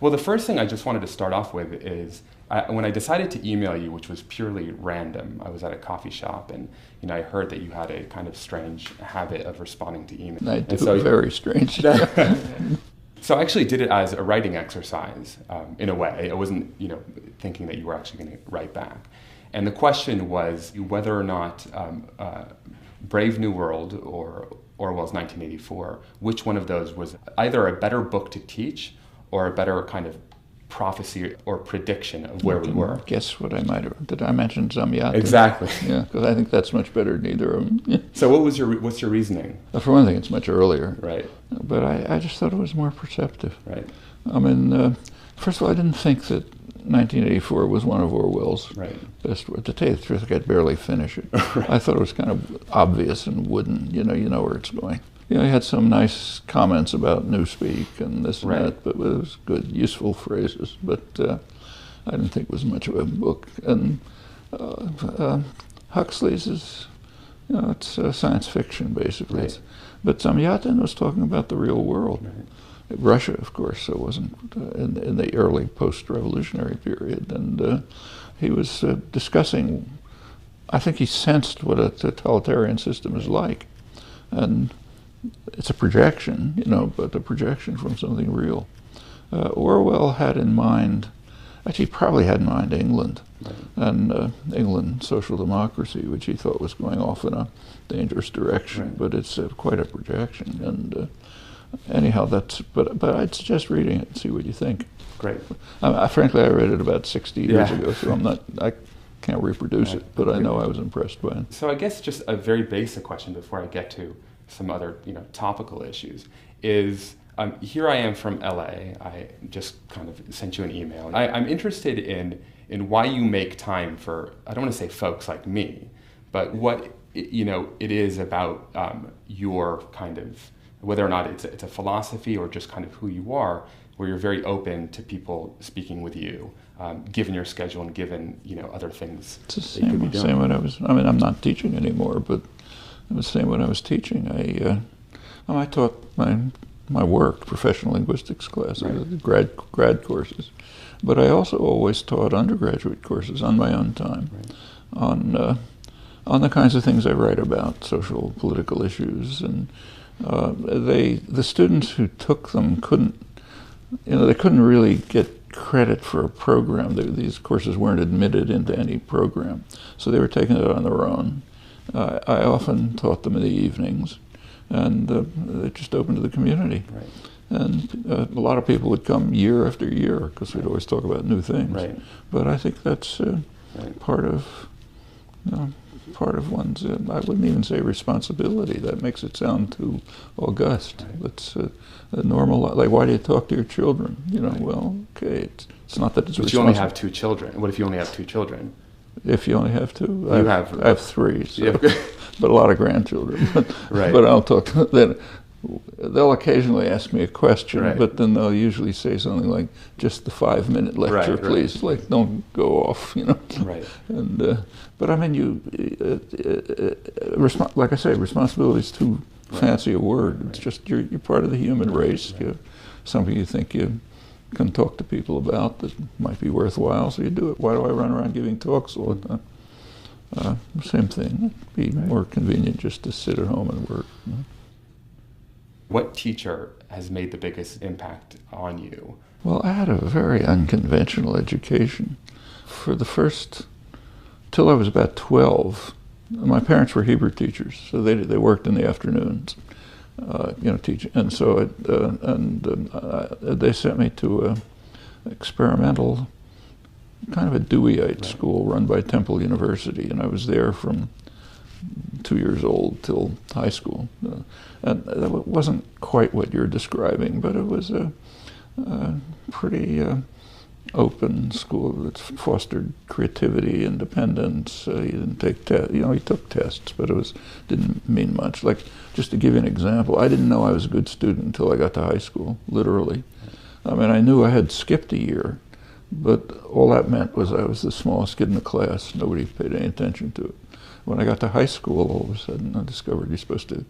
Well, the first thing I just wanted to start off with is when I decided to email you, which was purely random. I was at a coffee shop, and I heard that you had a kind of strange habit of responding to email. I do, very strange. So I actually did it as a writing exercise, in a way. I wasn't, thinking that you were actually going to write back. And the question was whether or not Brave New World or Orwell's 1984, which one of those was either a better book to teach or a better kind of prophecy or prediction of where we were. Guess what I might have, did I mention Zamyatin? Exactly. Yeah, because I think that's much better than either of them. Yeah. So what's your reasoning? For one thing, it's much earlier. Right. But I just thought it was more perceptive. Right. I mean, first of all, I didn't think that 1984 was one of Orwell's best works. To tell you the truth, I could barely finish it. Right. I thought it was kind of obvious and wooden, you know where it's going. He had some nice comments about Newspeak and this and that, but it was good, useful phrases. But I didn't think it was much of a book. And Huxley's is, it's science fiction, basically. Right. But Zamyatin was talking about the real world. Right. Russia, of course, so it wasn't in the early post-revolutionary period. And he was discussing, I think he sensed what a totalitarian system is like. And it's a projection, but a projection from something real. Orwell had in mind, actually probably had in mind England, and England social democracy, which he thought was going off in a dangerous direction, but it's quite a projection. And anyhow, but I'd suggest reading it and see what you think. Great. Frankly, I read it about 60 years ago, so I can't reproduce it, but I know I was impressed by it. So I guess just a very basic question before I get to some other topical issues is, here I am from LA. I just kind of sent you an email. I'm interested in why you make time for, I don't want to say folks like me, but what it is about your kind of, whether or not it's a philosophy or just kind of who you are, where you're very open to people speaking with you, given your schedule and given other things. It's the same when I'm not teaching anymore, but it was the same when I was teaching. I taught my work, professional linguistics classes, grad courses, but I also always taught undergraduate courses on my own time, on the kinds of things I write about, social, political issues, and the students who took them couldn't really get credit for a program. These courses weren't admitted into any program, so they were taking it on their own. I often taught them in the evenings, and they just open to the community. Right. And a lot of people would come year after year because we'd always talk about new things. Right. But I think that's part of one's, I wouldn't even say responsibility. That makes it sound too august. Right. It's a normal, like, why do you talk to your children? Well, okay, it's not that it's responsible. But you only have 2 children. What if you only have 2 children? If you only have 2? I have 3, so, but a lot of grandchildren. But I'll talk to them. They'll occasionally ask me a question, but then they'll usually say something like, just the 5-minute lecture, please. Like, don't go off, Right. And, but I mean, like I say, responsibility is too fancy a word. It's just, you're part of the human race. You have something you think you can talk to people about that might be worthwhile, so you do it. Why do I run around giving talks all the time? Same thing. It'd be more convenient just to sit at home and work. What teacher has made the biggest impact on you? Well, I had a very unconventional education. For the first, till I was about 12, my parents were Hebrew teachers, so they worked in the afternoons, teaching. And so they sent me to an experimental, kind of a Deweyite school run by Temple University, and I was there from 2 years old till high school. And that wasn't quite what you're describing, but it was a pretty open school that fostered creativity, independence. He didn't take he took tests, but didn't mean much. Like, just to give you an example, I didn't know I was a good student until I got to high school, literally. I mean, I knew I had skipped a year, but all that meant was I was the smallest kid in the class. Nobody paid any attention to it. when I got to high school, all of a sudden I discovered you're supposed to,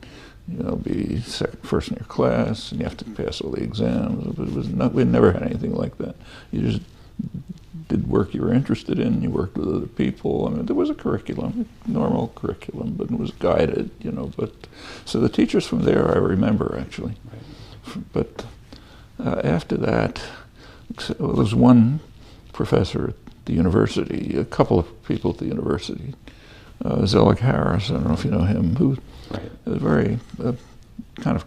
be first in your class, and you have to pass all the exams. But we never had anything like that. You just did work you were interested in. You worked with other people. I mean, there was a curriculum, normal curriculum, but it was guided, But so the teachers from there I remember actually. Right. But after that, there was one professor at the university, a couple of people at the university. Zelig Harris, I don't know if you know him, who was a very kind of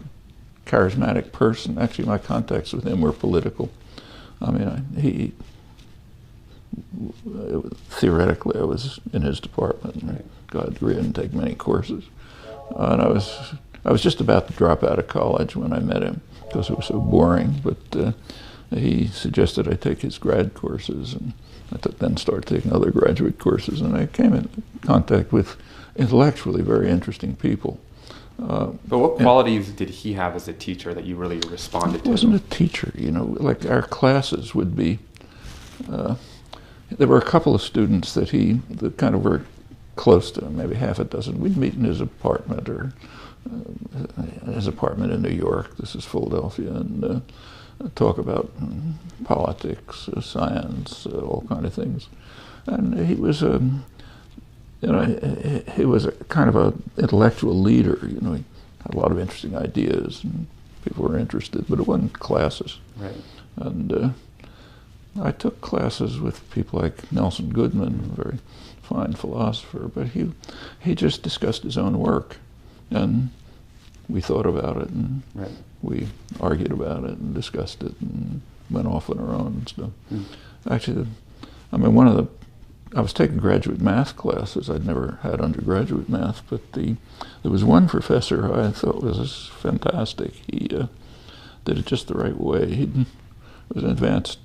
charismatic person. Actually, my contacts with him were political. I mean, theoretically, I was in his department. And got a degree and take many courses. And I was just about to drop out of college when I met him because it was so boring. But he suggested I take his grad courses, and I then started taking other graduate courses, and I came in contact with intellectually very interesting people. But what qualities did he have as a teacher that you really responded to? He wasn't a teacher, like our classes would be. There were a couple of students that kind of were close to him, maybe half a dozen. We'd meet in his apartment or his apartment in New York. This is Philadelphia, and talk about politics, science, all kind of things. And he was he was a kind of an intellectual leader. He had a lot of interesting ideas, and people were interested, but it wasn't classes. Right. And I took classes with people like Nelson Goodman, a very fine philosopher, but he just discussed his own work, and we thought about it, and we argued about it, and discussed it, and went off on our own and stuff. Actually, I was taking graduate math classes. I'd never had undergraduate math, but there was one professor who I thought was fantastic. He did it just the right way. It was advanced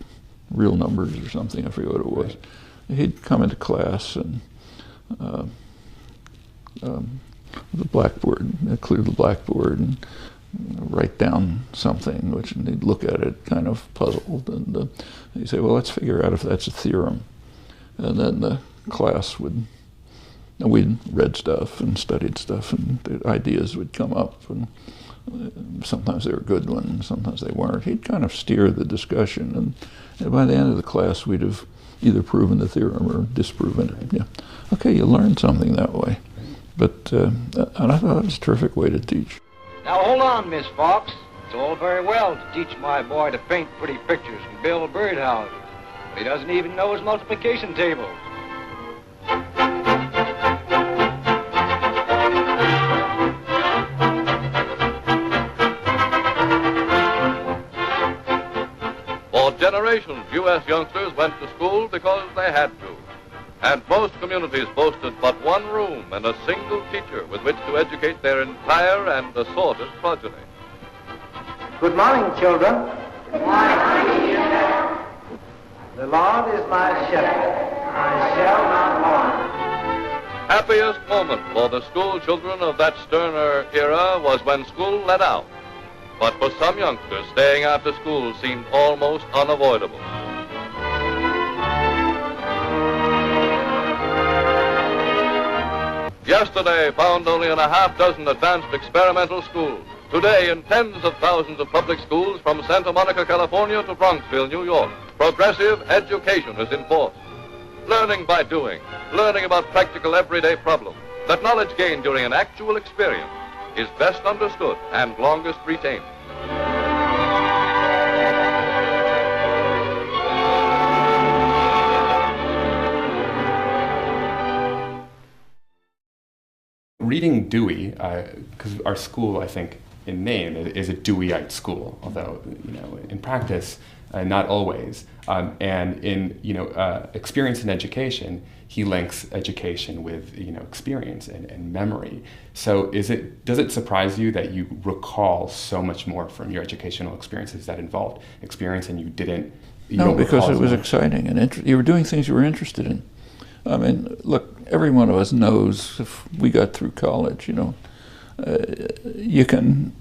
real numbers or something, I forget what it was. He'd come into class and the blackboard, clear the blackboard and write down something, and he'd look at it kind of puzzled, and he'd say, well, let's figure out if that's a theorem. And then the class we'd read stuff and studied stuff, and the ideas would come up, and sometimes they were good ones, sometimes they weren't. He'd kind of steer the discussion, and by the end of the class, we'd have either proven the theorem or disproven it. Yeah. Okay, you learned something that way. But, and I thought it was a terrific way to teach. Now hold on, Miss Fox. It's all very well to teach my boy to paint pretty pictures and build birdhouses, but he doesn't even know his multiplication tables. For generations, U.S. youngsters went to school because they had to. And most communities boasted but one room and a single teacher with which to educate their entire and assorted progeny. Good morning, children. Good morning. The Lord is my shepherd. I shall not want. Happiest moment for the school children of that sterner era was when school let out. But for some youngsters, staying after school seemed almost unavoidable. Yesterday found only in a half dozen advanced experimental schools. Today, in tens of thousands of public schools from Santa Monica, California to Bronxville, New York, progressive education is in force. Learning by doing, learning about practical everyday problems, that knowledge gained during an actual experience is best understood and longest retained. Reading Dewey, because our school, I think, in name is a Deweyite school, although in practice, not always. And in experience and education, he links education with experience and memory. So does it surprise you that you recall so much more from your educational experiences that involved experience, and you didn't? No, because it was exciting and you were doing things you were interested in. I mean, look, every one of us knows if we got through college, you can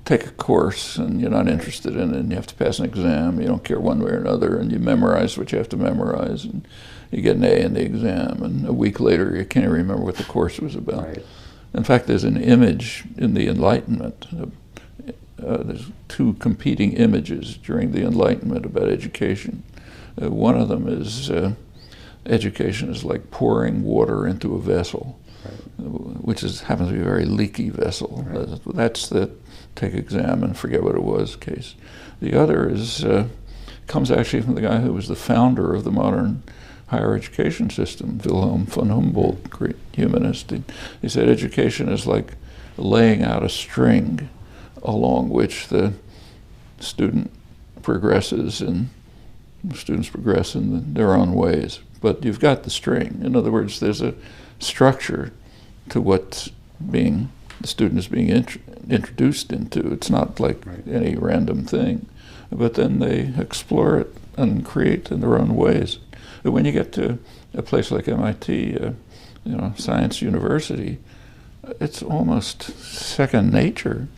take a course and you're not interested in it, and you have to pass an exam, you don't care one way or another, and you memorize what you have to memorize, and you get an A in the exam, and a week later you can't even remember what the course was about. Right. In fact, there's an image in the Enlightenment. There's two competing images during the Enlightenment about education. One of them is education is like pouring water into a vessel, which happens to be a very leaky vessel. Right. That's the take exam and forget what it was case. The other is comes actually from the guy who was the founder of the modern higher education system, Wilhelm von Humboldt, great humanist. He said education is like laying out a string along which the student progresses, and students progress in their own ways. But you've got the string. In other words, there's a structure to what the student is being introduced into. It's not like any random thing. But then they explore it and create in their own ways. But when you get to a place like MIT, Science University, it's almost second nature.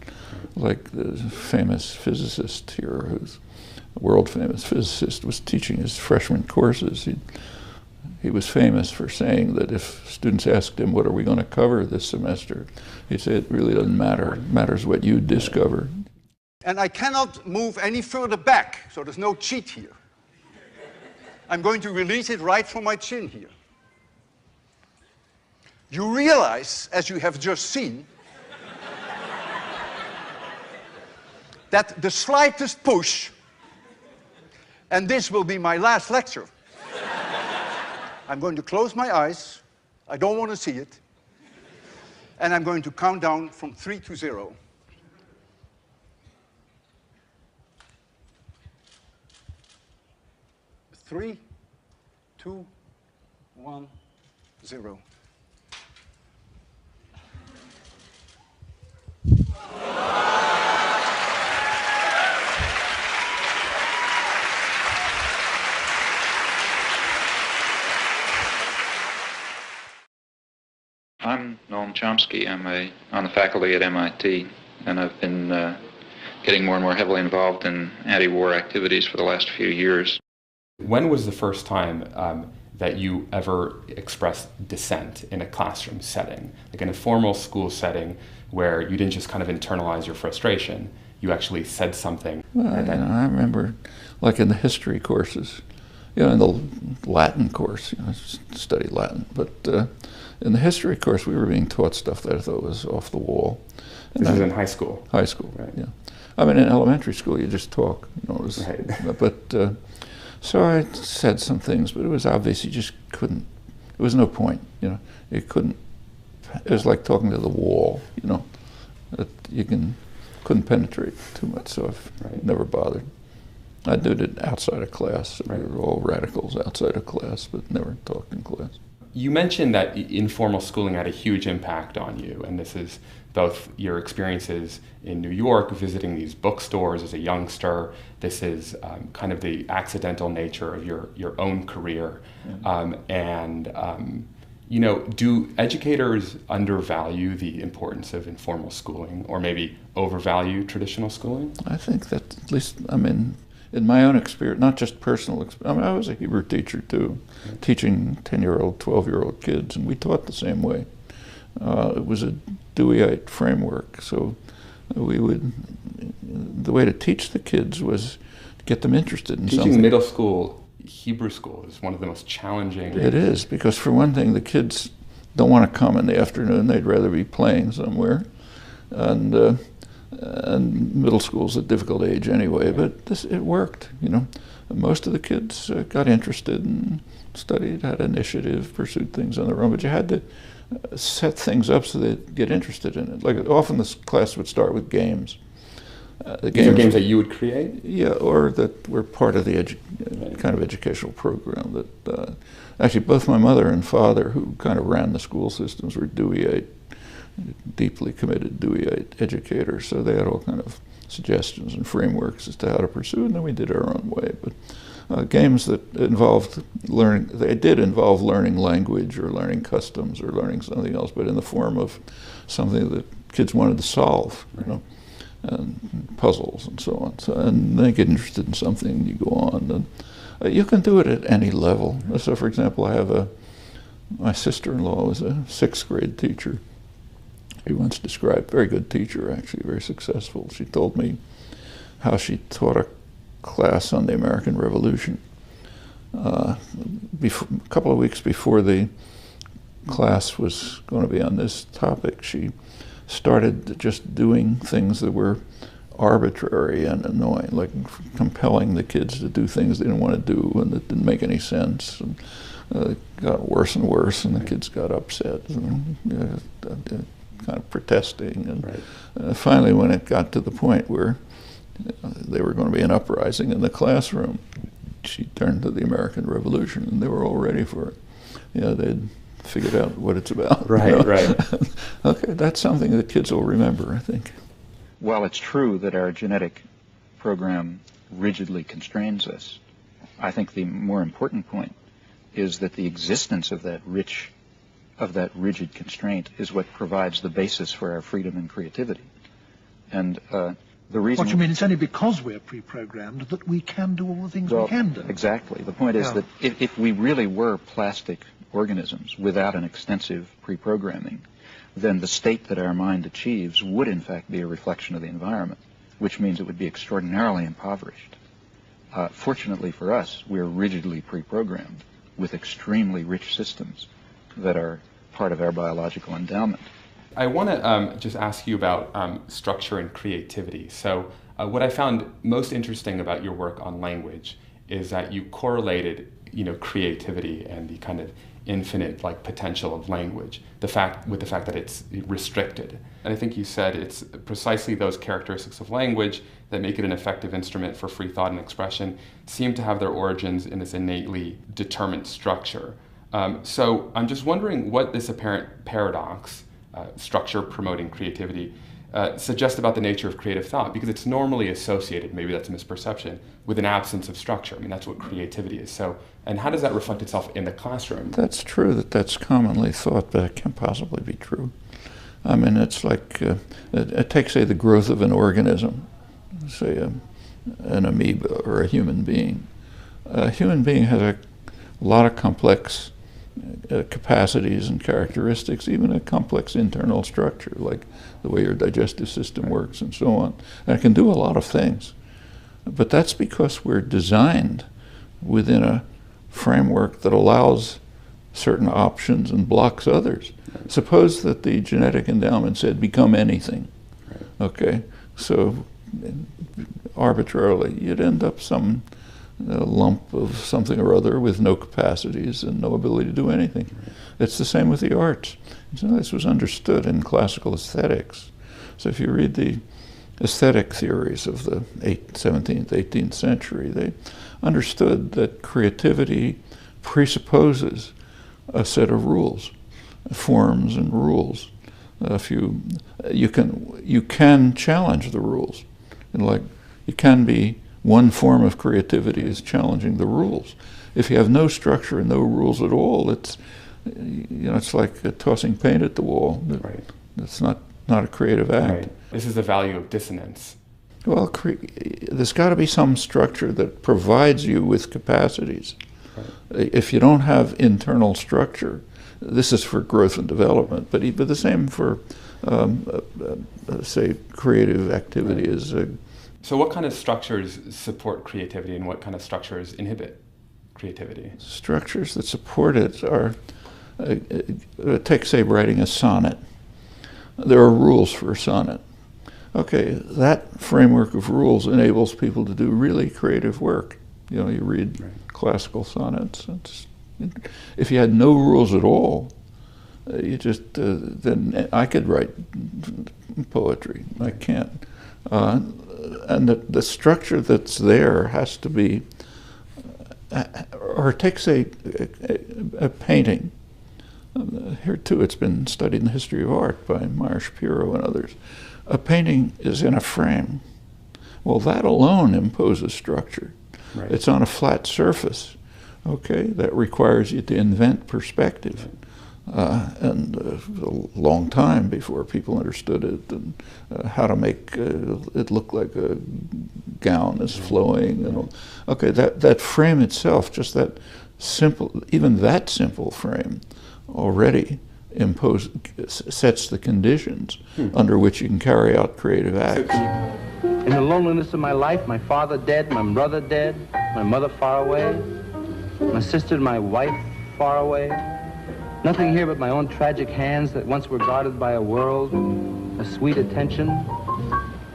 Like the famous physicist here, who's a world-famous physicist, was teaching his freshman courses. He was famous for saying that if students asked him, what are we going to cover this semester, he'd say, it really doesn't matter. It matters what you discover. And I cannot move any further back, so there's no cheat here. I'm going to release it right from my chin here. You realize, as you have just seen, that the slightest push, and this will be my last lecture. I'm going to close my eyes. I don't want to see it. And I'm going to count down from 3 to 0. 3, 2, 1, 0. I'm Noam Chomsky. I'm on the faculty at MIT, and I've been getting more and more heavily involved in anti-war activities for the last few years. When was the first time that you ever expressed dissent in a classroom setting, like in a formal school setting where you didn't just kind of internalize your frustration, you actually said something? Well, I remember, like in the history courses, in the Latin course, I studied Latin, but in the history course we were being taught stuff that I thought was off the wall. This was in high school? High school, right. Yeah. I mean, in elementary school you just talk, right. But so I said some things, but it was obvious you just couldn't, there was no point, you couldn't, it was like talking to the wall, that you couldn't penetrate too much, so I've never bothered. I did it outside of class. We were all radicals outside of class, but never talked in class. You mentioned that informal schooling had a huge impact on you, and this is both your experiences in New York, visiting these bookstores as a youngster. This is kind of the accidental nature of your own career. Do educators undervalue the importance of informal schooling, or maybe overvalue traditional schooling? I think that, at least, in my own experience, not just personal experience, I was a Hebrew teacher too, teaching 10-year-old, 12-year-old kids, and we taught the same way. It was a Deweyite framework, so the way to teach the kids was to get them interested in something. Teaching middle school Hebrew school is one of the most challenging. It is, because for one thing, the kids don't want to come in the afternoon, they'd rather be playing somewhere. And middle school's a difficult age anyway, but it worked, Most of the kids got interested and studied, had initiative, pursued things on their own, but you had to set things up so they'd get interested in it. Like often this class would start with games. These are games that you would create? Yeah, or that were part of the kind of educational program. That actually both my mother and father, who kind of ran the school systems, were Deweyite, deeply committed Deweyite educators, so they had all kind of suggestions and frameworks as to how to pursue, and then we did our own way. But games that involved learning, they did involve learning language or learning customs or learning something else, but in the form of something that kids wanted to solve, and puzzles and so on. So, and they get interested in something, and you go on. And, you can do it at any level. So, for example, I have my sister-in-law was a 6th grade teacher. He once described, very good teacher actually, very successful. She told me how she taught a class on the American Revolution. A couple of weeks before the class was going to be on this topic, she started just doing things that were arbitrary and annoying, like compelling the kids to do things they didn't want to do and that didn't make any sense. And, it got worse and worse, and the kids got upset and kind of protesting. And finally, when it got to the point where they were going to be an uprising in the classroom, she turned to the American Revolution, and they were all ready for it. They'd figured out what it's about. Right. Okay, that's something that kids will remember, I think. While it's true that our genetic program rigidly constrains us, I think the more important point is that the existence of that rigid constraint is what provides the basis for our freedom and creativity. And the reason... What you mean, it's only because we're pre-programmed that we can do all the things we can do. Exactly. The point is that if we really were plastic organisms without an extensive pre-programming, then the state that our mind achieves would in fact be a reflection of the environment, which means it would be extraordinarily impoverished. Fortunately for us, we're rigidly pre-programmed with extremely rich systems that are part of our biological endowment. I want to just ask you about structure and creativity. So what I found most interesting about your work on language is that you correlated, creativity and the kind of infinite potential of language, with the fact that it's restricted. And I think you said it's precisely those characteristics of language that make it an effective instrument for free thought and expression seem to have their origins in this innately determined structure. So I'm just wondering what this apparent paradox, structure promoting creativity, suggests about the nature of creative thought, because it's normally associated, maybe that's a misperception, with an absence of structure. I mean, that's what creativity is. So, and how does that reflect itself in the classroom? That's true, that's commonly thought, but it can't possibly be true. I mean, it's like, take, say, the growth of an organism, say an amoeba or a human being. A human being has a lot of complex capacities and characteristics, even a complex internal structure, like the way your digestive system works and so on. And it can do a lot of things. But that's because we're designed within a framework that allows certain options and blocks others. Suppose that the genetic endowment said, become anything. Okay, so arbitrarily, you'd end up some lump of something or other with no capacities and no ability to do anything. It's the same with the arts. So this was understood in classical aesthetics. So if you read the aesthetic theories of the 17th, 18th century, they understood that creativity presupposes a set of rules, forms and rules. You can challenge the rules, and it can be one form of creativity is challenging the rules. If you have no structure and no rules at all, it's like tossing paint at the wall. It's not a creative act. Right. This is the value of dissonance. Well, there's got to be some structure that provides you with capacities. Right. If you don't have internal structure, this is for growth and development, but the same for, say, creative activity is. So what kind of structures support creativity and what kind of structures inhibit creativity? Structures that support it are, take, say, writing a sonnet. There are rules for a sonnet. Okay, that framework of rules enables people to do really creative work. You read classical sonnets. If you had no rules at all, then I could write poetry. I can't. And the structure that's there has to be, or take, say, a painting. Here too, it's been studied in the history of art by Meyer Shapiro and others. A painting is in a frame. Well, that alone imposes structure. Right. It's on a flat surface. Okay, that requires you to invent perspective. and a long time before people understood it, and how to make it look like a gown is flowing. And all. Okay, that frame itself, just that simple, even that simple frame, already sets the conditions under which you can carry out creative acts. In the loneliness of my life, my father dead, my brother dead, my mother far away, my sister and my wife far away. Nothing here but my own tragic hands that once were guarded by a world, a sweet attention,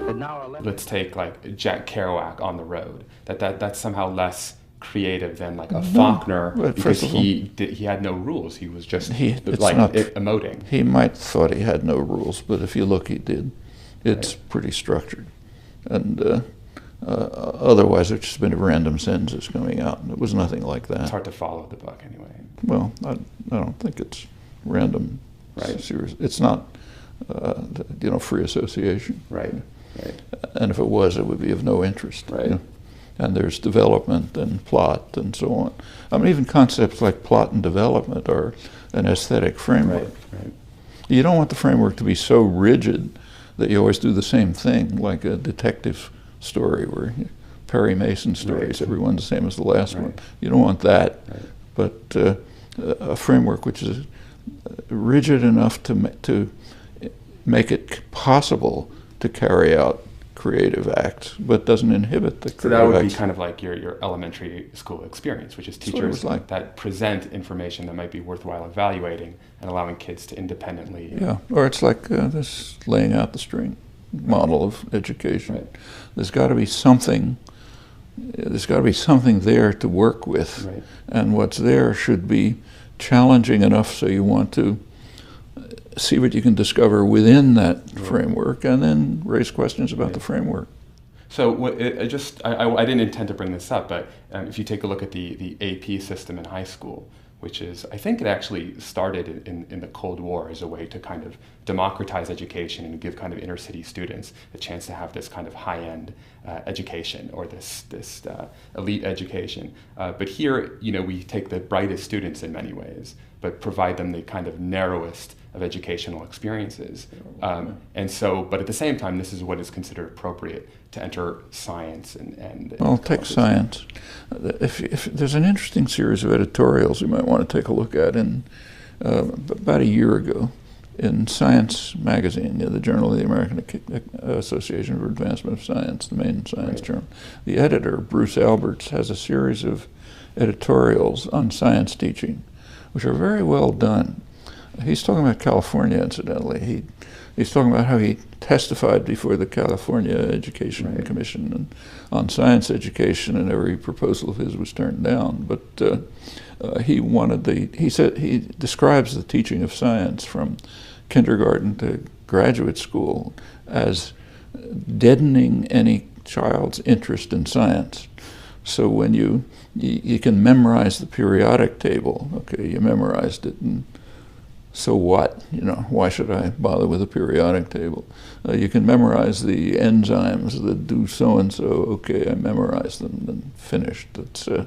that now are left. Let's take like Jack Kerouac on the road. That's somehow less creative than like a Faulkner, because he had no rules. He was just emoting. He might thought he had no rules, but if you look, he did. It's pretty structured, and otherwise it's just been random sentences coming out. It was nothing like that. It's hard to follow the book anyway. Well, I don't think it's random. Right. It's not, free association. Right. Right. And if it was, it would be of no interest. Right. You know? And there's development and plot and so on. I mean, even concepts like plot and development are an aesthetic framework. Right. You don't want the framework to be so rigid that you always do the same thing, like a detective story where Perry Mason stories, everyone's the same as the last one. You don't want that. Right. But a framework which is rigid enough to make it possible to carry out creative acts, but doesn't inhibit the creative acts. So that would be kind of like your elementary school experience, which is teachers that present information that might be worthwhile evaluating and allowing kids to independently... Yeah, or it's like this laying out the string model of education. Right. There's got to be something there to work with, and what's there should be challenging enough so you want to see what you can discover within that framework, and then raise questions about the framework. So I didn't intend to bring this up, but if you take a look at the AP system in high school, which is, I think it actually started in the Cold War as a way to kind of democratize education and give kind of inner city students a chance to have this kind of high-end education, or this elite education. But here, we take the brightest students in many ways, but provide them the kind of narrowest of educational experiences. And so, but at the same time, this is what is considered appropriate to enter science and well, take science. If there's an interesting series of editorials you might want to take a look at in about a year ago in Science magazine, the Journal of the American Association for Advancement of Science, the main science journal. The editor, Bruce Alberts, has a series of editorials on science teaching, which are very well done. He's talking about California, incidentally. He's talking about how he testified before the California Education Commission on science education, and every proposal of his was turned down. But he describes the teaching of science from kindergarten to graduate school as deadening any child's interest in science. So when you can memorize the periodic table, okay, you memorized it, and so what? Why should I bother with a periodic table? You can memorize the enzymes that do so-and-so. Okay, I memorized them and finished. That's, he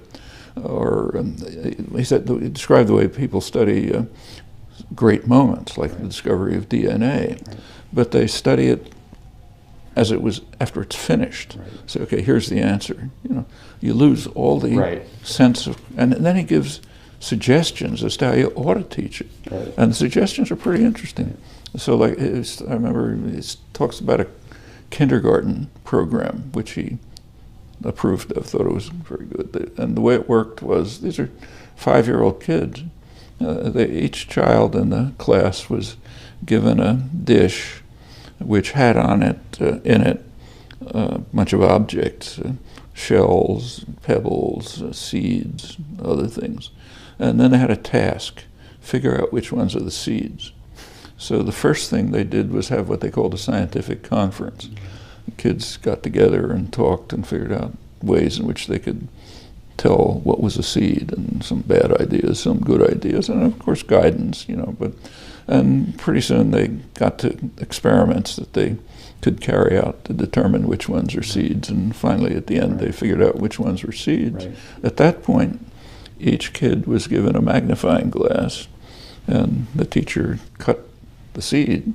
described the way people study great moments, like the discovery of DNA, but they study it as it was after it's finished. So, okay, here's the answer. You lose all the sense of, and then he gives suggestions as to how you ought to teach it. And the suggestions are pretty interesting. So like, I remember he talks about a kindergarten program, which he approved of, thought it was very good. And the way it worked was, these are 5-year-old kids. Each child in the class was given a dish which had on it, in it, a bunch of objects, shells, pebbles, seeds, other things. And then they had a task, figure out which ones are the seeds. So the first thing they did was have what they called a scientific conference. The kids got together and talked and figured out ways in which they could tell what was a seed, and some bad ideas, some good ideas, and of course guidance, and pretty soon they got to experiments that they could carry out to determine which ones are seeds, and finally at the end they figured out which ones were seeds. At that point, each kid was given a magnifying glass And the teacher cut the seed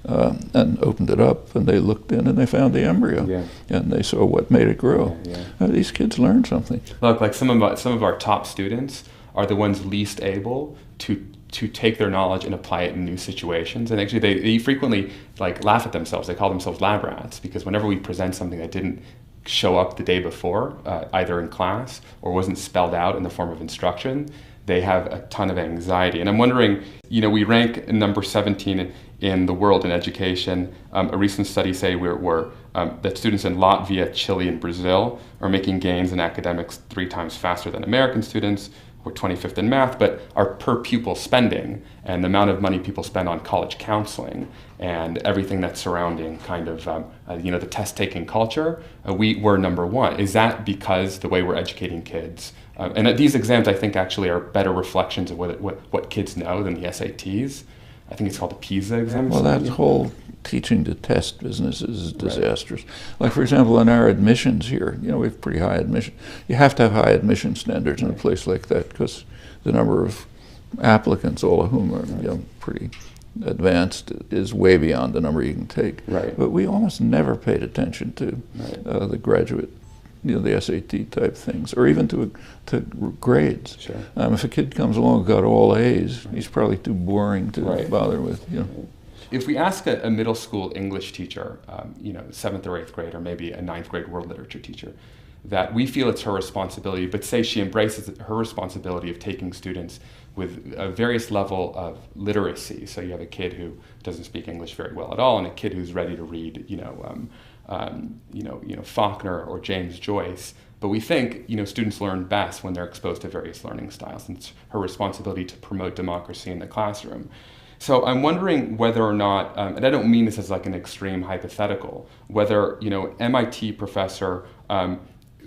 and opened it up, and they looked in and they found the embryo, and they saw what made it grow. These kids learn something. Look, like some of our top students are the ones least able to take their knowledge and apply it in new situations. And actually they frequently like laugh at themselves. They call themselves lab rats, because whenever we present something that didn't show up the day before, either in class or wasn't spelled out in the form of instruction, they have a ton of anxiety. And I'm wondering, we rank number 17 in the world in education. A recent study say that students in Latvia, Chile, and Brazil are making gains in academics 3 times faster than American students. We're 25th in math, but our per pupil spending and the amount of money people spend on college counseling and everything that's surrounding kind of, the test-taking culture, we're number 1. Is that because the way we're educating kids? And these exams, I think, actually are better reflections of what kids know than the SATs. I think it's called the PISA exam. Well, that whole teaching to test business is disastrous. Right. Like, for example, in our admissions here, we have pretty high admission. You have to have high admission standards in a place like that, because the number of applicants, all of whom are pretty advanced, is way beyond the number you can take. Right. But we almost never paid attention to the graduate, the SAT type things, or even to grades. Sure. If a kid comes along and got all A's, he's probably too boring to bother with. If we ask a middle school English teacher, 7th or 8th grade, or maybe a 9th grade world literature teacher, that we feel it's her responsibility, but say she embraces her responsibility of taking students with a various level of literacy. So you have a kid who doesn't speak English very well at all, and a kid who's ready to read, Faulkner or James Joyce. But we think, students learn best when they're exposed to various learning styles, and it's her responsibility to promote democracy in the classroom. So I'm wondering whether or not, and I don't mean this as like an extreme hypothetical, whether, MIT professor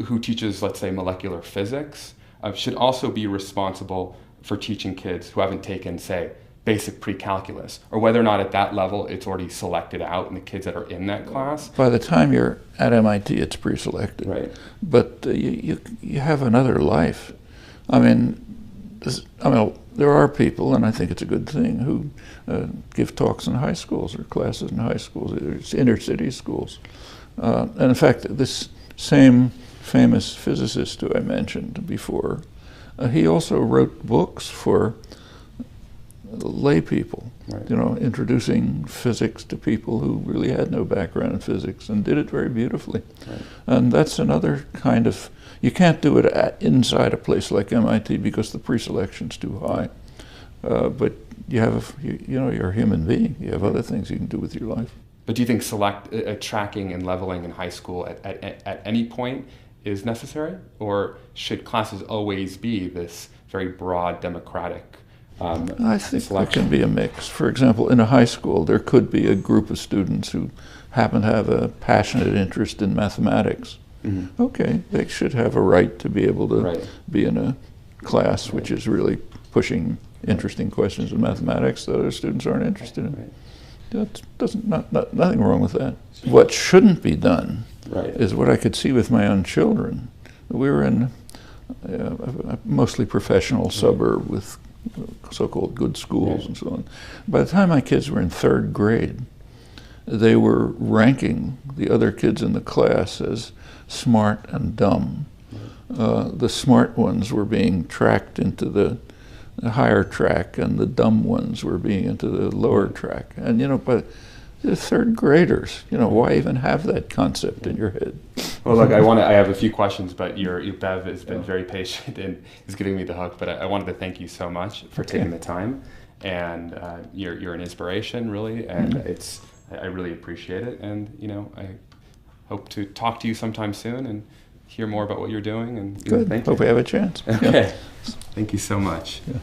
who teaches, let's say, molecular physics should also be responsible for teaching kids who haven't taken, say, basic pre-calculus, or whether or not at that level it's already selected out in the kids that are in that class. By the time you're at MIT, it's pre-selected. Right. But you have another life. There are people, and I think it's a good thing, who give talks in high schools or classes in high schools, inner city schools. And in fact, this same famous physicist who I mentioned before, he also wrote books for lay people, introducing physics to people who really had no background in physics, and did it very beautifully. Right. And that's another kind of, you can't do it inside a place like MIT because the pre-selection's too high. But you have, you're a human being. You have other things you can do with your life. But do you think tracking and leveling in high school at any point is necessary? Or should classes always be this very broad democratic I think there can be a mix. For example, in a high school, there could be a group of students who happen to have a passionate interest in mathematics. Mm-hmm. Okay, they should have a right to be able to be in a class which is really pushing interesting questions in mathematics that other students aren't interested in. That nothing wrong with that. What shouldn't be done is what I could see with my own children. We were in a mostly professional suburb with so-called good schools and so on. By the time my kids were in 3rd grade, they were ranking the other kids in the class as smart and dumb. The smart ones were being tracked into the higher track, and the dumb ones were being into the lower track. And but the 3rd graders, why even have that concept in your head? Well, look, I have a few questions, but your Bev has been very patient and is giving me the hook. But I wanted to thank you so much for taking the time, and you're an inspiration, really, and I really appreciate it. And I hope to talk to you sometime soon and hear more about what you're doing. And good. Thank you. Hope we have a chance. Okay. Thank you so much. Yeah.